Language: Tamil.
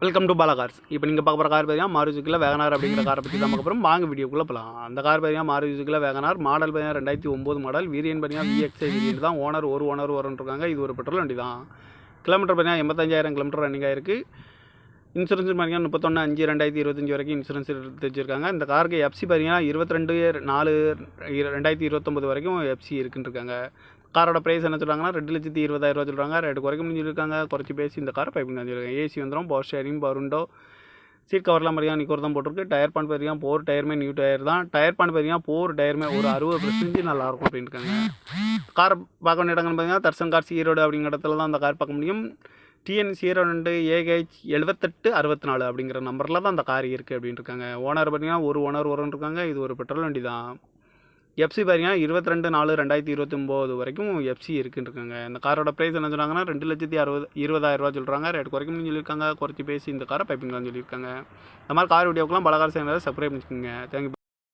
Welcome to Bala cars. இப்போ நீங்கள் பார்க்க போகிற கார் பார்த்தீங்கன்னா மாருதி சுசுகி வேகனார் அப்படிங்கிற காரை பற்றி தான் பார்க்க போகிறோம். வாங்க வீடியோக்குள்ளே போகலாம். அந்த கார் பார்த்தீங்கன்னா மாருதி சுசுகி வேகனார் மாடல் பார்த்தீங்கன்னா 2009 மாடல். வேரியன்ட் பார்த்தீங்கன்னா VXI வேரியன்ட் தான். ஒரு ஓனர் இருக்காங்க. இது ஒரு பெட்ரோல் வண்டி தான். கிலோமீட்டர் பார்த்தீங்கன்னா 85,000 கிலோமீட்டர் ரன்னிங் ஆயிருக்கு. இன்சூரன்ஸ் பார்த்தீங்கன்னா 31/5/2025 வரைக்கும் இன்சூரன்ஸ் எடுத்து வச்சிருக்காங்க. இந்த காருக்கு எஃப்சி பார்த்தீங்கன்னா 22/4/2029 வரைக்கும் எஃப்சி இருக்குன்னு இருக்காங்க. காரோட ப்ரைஸ் என்ன சொல்கிறாங்கன்னா 2,20,000 சொல்கிறாங்க. ரேட்டு குறைக்க முடிஞ்சிருக்காங்க. குறைச்சி பேசி இந்த காரை பைப்பிங் வந்துருக்காங்க. ஏசி வந்துடும், power steering, power window, seat கவர்லாம் பார்த்தீங்கன்னா நிக்கோர் தான் போட்டிருக்கு. டயர் பான் பார்த்தீங்கன்னா 4 டயருமே நியூ டயர் தான். டயர் பான் பார்த்தீங்கன்னா 4 டயருமே ஒரு 60% நல்லாயிருக்கும் அப்படின்னு இருக்காங்க. கார் பார்க்க வேண்டிய இடங்கள்னு பார்த்தீங்கன்னா தர்சன் கார்ஸ் ஈரோடு அப்படிங்கிற இடத்துல தான் அந்த கார் பார்க்க முடியும். TN02 AH 7864 அப்படிங்கிற நம்பரில் தான் அந்த கார் இருக்குது அப்படின்னு இருக்காங்க. ஓனர் பார்த்தீங்கன்னா ஒரு ஓனர் இருக்காங்க. இது ஒரு பெட்ரோல் வண்டி தான். எஃப்சி பார்த்தீங்கன்னா 22/4/2029 வரைக்கும் எஃப்சி இருக்குன்னு இருக்காங்க. இந்த காரோட ப்ரைஸ் என்ன சொன்னாங்கன்னா 2,20,000 சொல்கிறாங்க. ரேட் குறைக்கணும்னு சொல்லியிருக்காங்க. குறைச்சி பேசி இந்த காரை பைப்பிங்லாம் சொல்லியிருக்காங்க. இந்த மாதிரி கார் வீடியோக்கெல்லாம் பல கார் சேனலை சப்ஸ்கிரைப் பண்ணிக்கோங்க. தேங்க்யூ.